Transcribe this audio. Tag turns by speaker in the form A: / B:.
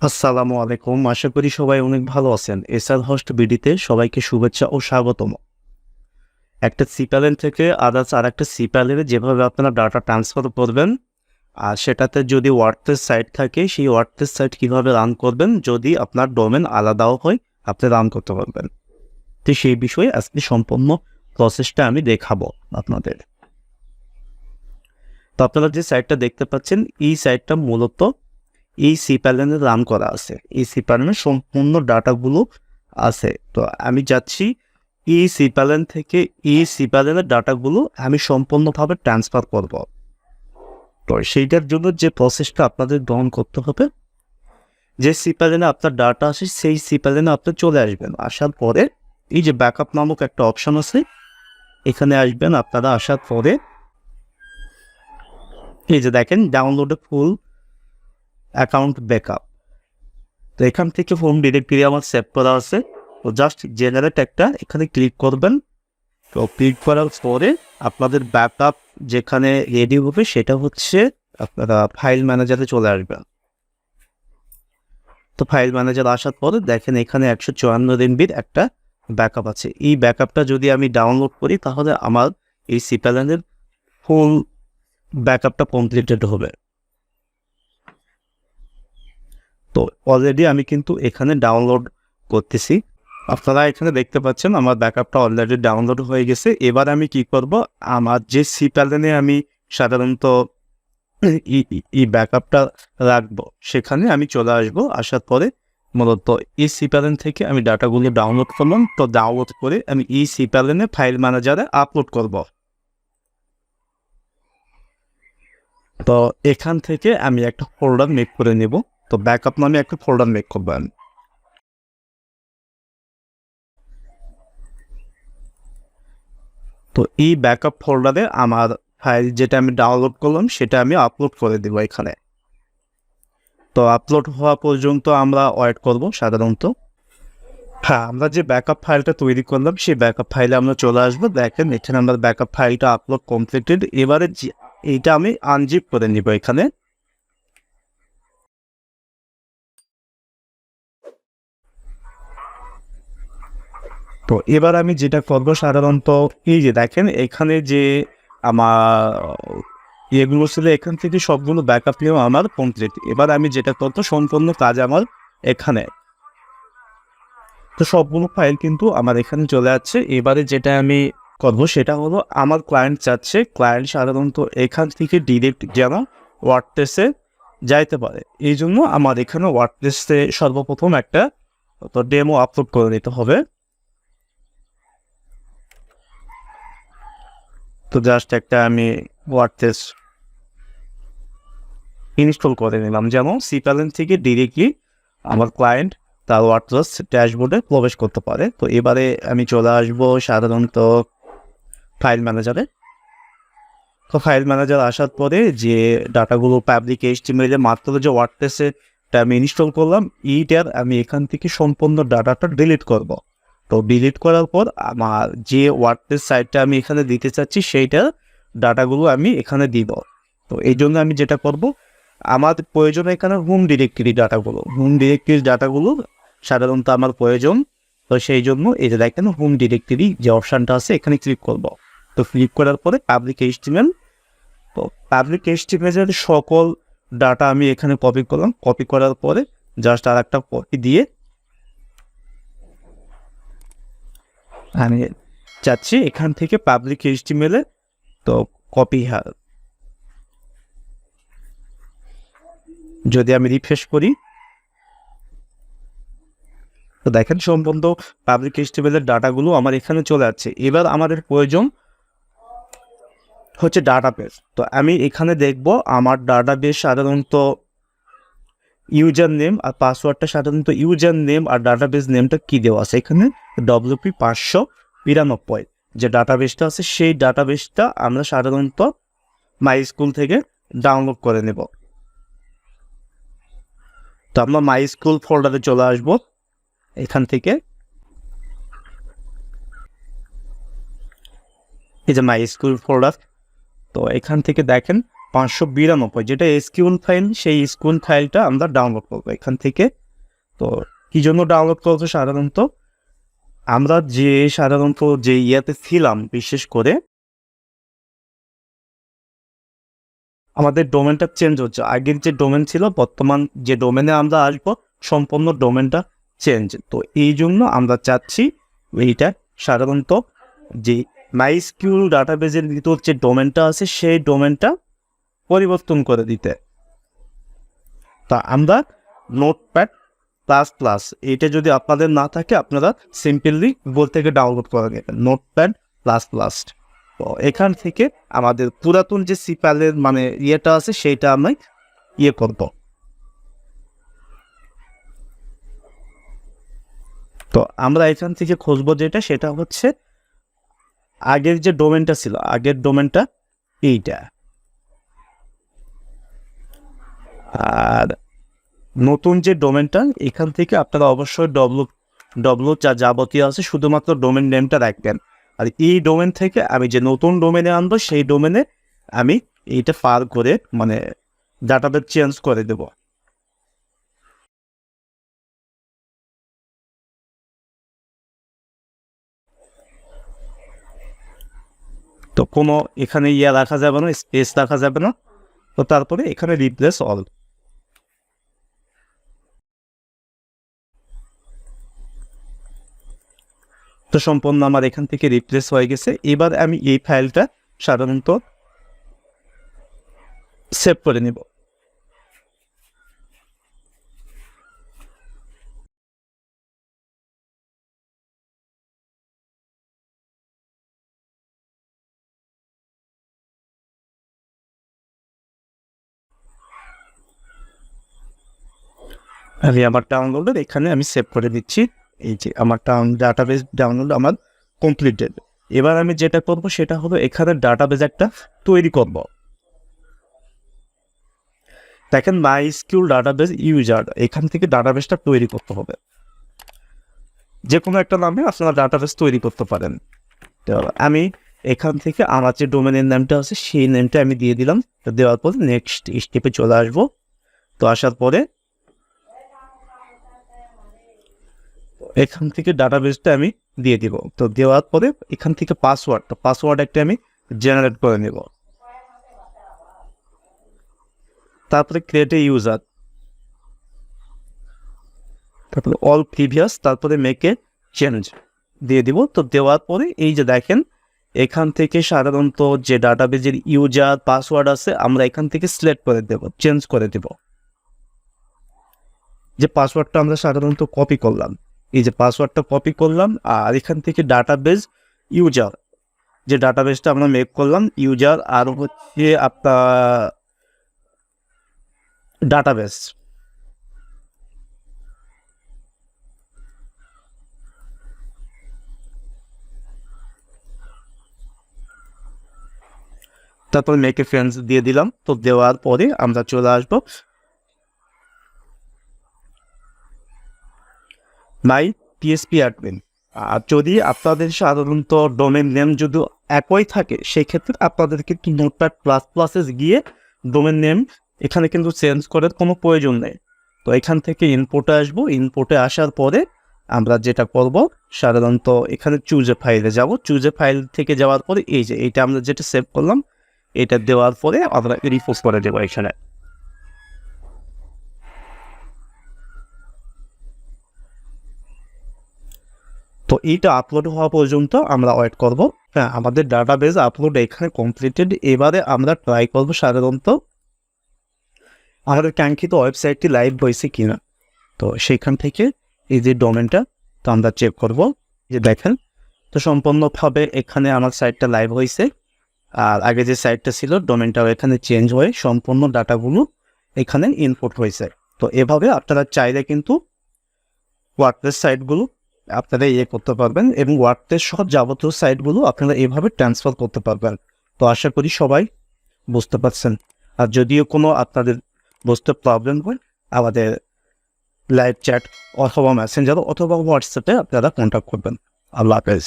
A: আসসালামু আলাইকুম। আশা করি সবাই অনেক ভালো আছেন। এসআর হোস্ট বিডিতে সবাইকে শুভেচ্ছা ও স্বাগতম। একটা সিপ্যালেন থেকে আদার্স আরেকটা সিপ্যালেনে যেভাবে আপনারা ডাটা ট্রান্সফার করবেন, আর সেটাতে যদি ওয়ার্ডপ্রেস সাইট থাকে, সেই ওয়ার্ডপ্রেস সাইট কীভাবে রান করবেন, যদি আপনার ডোমেন আলাদাও হয়, আপনি রান করতে পারবেন। তো সেই বিষয়ে আজকে সম্পূর্ণ প্রসেসটা আমি দেখাবো আপনাদের। তো আপনারা যে সাইটটা দেখতে পাচ্ছেন, এই সাইটটা মূলত এই সিপ্যালেনে রান করা আছে। এই সিপ্যালেনের সম্পূর্ণ ডাটাগুলো আছে। তো আমি যাচ্ছি এই সিপ্যালেন থেকে এই সিপ্যালেনের ডাটাগুলো আমি সম্পূর্ণভাবে ট্রান্সফার করব। তো সেইটার জন্য যে প্রসেসটা আপনাদের গ্রহণ করতে হবে, যে সিপ্যালেনে আপনার ডাটা আসে সেই সিপ্যালেনে আপনি চলে আসবেন। আসার পরে এই যে ব্যাকআপ নামক একটা অপশন আছে, এখানে আসবেন। আপনারা আসার পরে এই যে দেখেন ডাউনলোড ফুল অ্যাকাউন্ট ব্যাকআপ। তো এখান থেকে হোম ডিরেক্টরি আমার সেভ করা আছে। তো জাস্ট জেনারেট একটা এখানে ক্লিক করবেন। তো ক্লিক করার পরে আপনাদের ব্যাকআপ যেখানে রেডি হবে সেটা হচ্ছে আপনারা ফাইল ম্যানেজারে চলে আসবেন। তো ফাইল ম্যানেজার আসার পরে দেখেন এখানে 154 MB একটা ব্যাকআপ আছে। এই ব্যাকআপটা যদি আমি ডাউনলোড করি তাহলে আমার এই সিপ্যালেনের ফুল ব্যাকআপটা কমপ্লিটেড হবে। তো অলরেডি আমি কিন্তু এখানে ডাউনলোড করতেছি। আপনারা এখানে দেখতে পাচ্ছেন আমার ব্যাকআপটা অলরেডি ডাউনলোড হয়ে গেছে। এবার আমি কি করব, আমার যে সিপ্যালেনে আমি সাধারণত এই ব্যাকআপটা রাখবো সেখানে আমি চলে আসবো। আসার পরে মূলত এই সিপ্যালেন থেকে আমি ডাটাগুলো ডাউনলোড করলাম। তো ডাউনলোড করে আমি এই সিপ্যালেনে ফাইল ম্যানেজারে আপলোড করব। তো এখান থেকে আমি একটা ফোল্ডার মেক করে নেব। তো ব্যাকআপ নামে একটা ফোল্ডার মেক করবেন। তো এই ব্যাকআপ ফোল্ডারে আমার ফাইল যেটা আমি ডাউনলোড করলাম সেটা আমি আপলোড করে দেবো এখানে। তো আপলোড হওয়া পর্যন্ত আমরা ওয়েট করব সাধারণত। হ্যাঁ, আমরা যে ব্যাকআপ ফাইলটা তৈরি করলাম সেই ব্যাকআপ ফাইলে আমরা চলে আসবো। দেখেন এখানে আমরা ব্যাকআপ ফাইলটা আপলোড কমপ্লিটেড। এবারে এইটা আমি আনজিপ করে নিব এখানে। তো এবার আমি যেটা করবো সাধারণত এই যে দেখেন এখানে যে আমার এগুলো ছিল, এখান থেকে সবগুলো ব্যাকআপ নিয়েও আমার কমপ্লিট। এবার আমি যেটা করবো সম্পূর্ণ কাজ আমার এখানে। তো সবগুলো ফাইল কিন্তু আমার এখানে চলে যাচ্ছে। এবারে যেটা আমি করবো সেটা হলো, আমার ক্লায়েন্ট চাচ্ছে ক্লায়েন্ট সাধারণত এখান থেকে ডিরেক্ট যেন ওয়ার্ডপ্রেসে যাইতে পারে। এই জন্য আমার এখানে ওয়ার্ডপ্রেসে সর্বপ্রথম একটা তো ডেমো আপলোড করে নিতে হবে। তো জাস্ট একটা আমি ওয়ার্ডপ্রেস ইনস্টল করে নিলাম যেন সিপ্যালেন থেকে ডিরেক্টলি আমার ক্লায়েন্ট তার ওয়ার্ডপ্রেস ড্যাশবোর্ডে প্রবেশ করতে পারে। তো এবারে আমি চলে আসবো সাধারণত ফাইল ম্যানেজারে। তো ফাইল ম্যানেজার আসার পরে যে ডাটাগুলো পাবলিক এইচটিএমএল মাত্র যে ওয়ার্ডপ্রেসে আমি ইনস্টল করলাম, এইটার আমি এখান থেকে সম্পূর্ণ ডাটাটা ডিলিট করব। তো ডিলিট করার পর আমার যে ওয়ার্ডপ্রেস সাইটটা আমি এখানে দিতে চাচ্ছি সেইটার ডাটাগুলো আমি এখানে দিব। তো এই জন্য আমি যেটা করব, আমার প্রয়োজন এখানে হোম ডিরেক্টরি ডাটাগুলো সাধারণত আমার প্রয়োজন। তো সেই জন্য এই যে দেখেন হোম ডিরেক্টরি যে অপশানটা আছে এখানে ক্লিক করব। তো ক্লিক করার পরে পাবলিক এইচটিএমএল, তো পাবলিক এইচটিএমএল সকল ডাটা আমি এখানে কপি করলাম। কপি করার পরে জাস্ট আর একটা কপি দিয়ে আমি চাচ্ছি এখান থেকে পাবলিক এইচটিএমএল তো কপি যদি আমি রিফ্রেশ করি তো দেখেন সম্পূর্ণ পাবলিক এইচটিএমএল ডাটাগুলো আমার এখানে চলে যাচ্ছে। এবার আমাদের প্রয়োজন হচ্ছে ডাটাবেস। তো আমি এখানে দেখব আমার ডাটাবেস সাধারণত ইউজার নেম আর পাসওয়ার্ডটা সাধারণত ইউজার নেম আর ডাটাবেস নেমটা কী দেওয়া আছে এখানে WP 592 যে ডাটাবেসটা আছে সেই ডাটাবেসটা আমরা সাধারণত মাই স্কুল থেকে ডাউনলোড করে নেব। তো আমরা মাই স্কুল ফোল্ডারে চলে আসবো এখান থেকে। এই যে মাই স্কুল ফোল্ডার, তো এখান থেকে দেখেন 592 যেটা এসকিউএল ফাইল, সেই এসকিউএল ফাইলটা আমরা ডাউনলোড করবো এখান থেকে। তো কি জন্য ডাউনলোড করবো? সাধারণত আমরা যে ইয়াতে ছিলাম, বিশেষ করে আমাদের ডোমেনটা চেঞ্জ হচ্ছে। আগের যে ডোমেন ছিল, বর্তমান যে ডোমেনে আমরা আসবো, সম্পূর্ণ ডোমেনটা চেঞ্জ। তো এই জন্য আমরা চাচ্ছি এইটা সাধারণত যে মাইস্কিউল ডাটাবেজের ভিতর যে ডোমেনটা আছে সেই ডোমেনটা পরিবর্তন করে দিতে। তা আমরা নোটপ্যাড প্লাস প্লাস, এটা যদি আপনাদের না থাকে আপনারা সিম্পলি গুগল থেকে ডাউনলোড করে নেবেন, নোটপ্যাড প্লাস প্লাস। তো এখান থেকে আমাদের পুরাতন যে সিপ্যালের মানে ইয়েটা আছে সেইটা আমি ইয়ে করব। তো আমরা এখান থেকে খুঁজবো যেটা, সেটা হচ্ছে আগের যে ডোমেনটা ছিল, আগের ডোমেনটা এইটা। আর নতুন যে ডোমেনটা, এখান থেকে আপনারা অবশ্যই ডব্লু যা যাবতীয় আছে শুধুমাত্র ডোমেন নেমটা রাখবেন। আর এই ডোমেন থেকে আমি যে নতুন ডোমেনে আনবো সেই ডোমেনে আমি এইটা পার করে মানে ডাটাবেস চেঞ্জ করে দেব। তো কোনো এখানে ইয়া রাখা যাবে না, স্পেস রাখা যাবে না। তো তারপরে এখানে রিপ্লেস অল। তো সম্পূর্ণ আমার এখান থেকে রিপ্লেস হয়ে গেছে। এবার আমি এই ফাইলটা সাধারণত সেভ করে নিব। আমি আমার ডাউনলোডের এখানে আমি সেভ করে দিচ্ছি। এই যে আমার ডাটাবেস ডাউনলোড আমার কমপ্লিটেড। এবার আমি যেটা করব সেটা হলো এখানে ডাটাবেস একটা তৈরি করব। দেখেন মাইস্কিউল ডাটাবেস ইউজার, এখান থেকে ডাটাবেসটা তৈরি করতে হবে। যে কোনো একটা নামে আপনারা ডাটাবেস তৈরি করতে পারেন। তো আমি এখান থেকে আমার যে ডোমেনের নামটা আছে সেই নেমটা আমি দিয়ে দিলাম। দেওয়ার পর নেক্সট স্টেপে চলে আসবো। তো আসার পরে এখান থেকে ডাটাবেসটা আমি দিয়ে দিব। তো দেওয়ার পরে এখান থেকে পাসওয়ার্ড একটা আমি জেনারেট করে নেব। তারপরে ক্রিয়েট এ ইউজার, তারপরে অল প্রিভিয়াস, তারপরে মেকে চেঞ্জ দিয়ে দিব। তো দেওয়ার পরে এই যে দেখেন এখান থেকে সাধারণত যে ডাটাবেজের ইউজার পাসওয়ার্ড আছে আমরা এখান থেকে সিলেক্ট করে দেব, চেঞ্জ করে দেব। যে পাসওয়ার্ডটা আমরা সাধারণত কপি করলাম, এই যে পাসওয়ার্ডটা কপি করলাম। আর এখান থেকে ডাটাবেজ ইউজার, যে ডাটাবেসটা আমরা মেক করলাম ইউজার, আর হচ্ছে আপনার ডাটাবেস, তারপর মেকে ফ্রেন্ডস দিয়ে দিলাম। তো দেওয়ার পরে আমরা চলে আসবো মাই পিএসপি অ্যাডমিন। আর যদি আপনাদের সাধারণত ডোমেন নেম যদি একই থাকে সেই ক্ষেত্রে আপনাদের কিন্তু নোটপ্যাড প্লাস প্লাসে গিয়ে ডোমেন নেম এখানে কিন্তু চেঞ্জ করার কোনো প্রয়োজন নেই। তো এখান থেকে ইনপুটে আসবো, ইনপুটে আসার পরে আমরা যেটা করব সাধারণত এখানে চুজে ফাইলে যাব। চুজে ফাইল থেকে যাওয়ার পরে এই যে এইটা আমরা যেটা সেভ করলাম এটা দেওয়ার পরে আমরা রিপোজ করে দেবো এখানে। তো এইটা আপলোড হওয়া পর্যন্ত আমরা ওয়েট করব। হ্যাঁ, আমাদের ডাটাবেস আপলোড এখানে কমপ্লিটেড। এবারে আমরা ট্রাই করব সাধারণত আমাদের কাঙ্ক্ষিত ওয়েবসাইটটি লাইভ হয়েছে কিনা। তো সেইখান থেকে এই যে ডোমেনটা তো আমরা চেক করব। যে দেখেন তো সম্পূর্ণভাবে এখানে আমার সাইটটা লাইভ হয়েছে। আর আগে যে সাইটটা ছিল ডোমেনটাও এখানে চেঞ্জ হয়ে সম্পূর্ণ ডাটাগুলো এখানে ইনপুট হয়েছে। তো এভাবে আপনারা চাইলে কিন্তু ওয়ার্ডপ্রেস সাইটগুলো আপনারা ইয়ে করতে পারবেন এবং ওয়ার্ডপ্রেস সহ যাবতীয় সাইটগুলো আপনারা এভাবে ট্রান্সফার করতে পারবেন। তো আশা করি সবাই বুঝতে পারছেন। আর যদিও কোনো আপনাদের বুঝতে প্রবলেম হয় আমাদের লাইভ চ্যাট অথবা মেসেঞ্জার অথবা হোয়াটসঅ্যাপে আপনারা কন্ট্যাক্ট করবেন। আল্লাহ হাফেজ।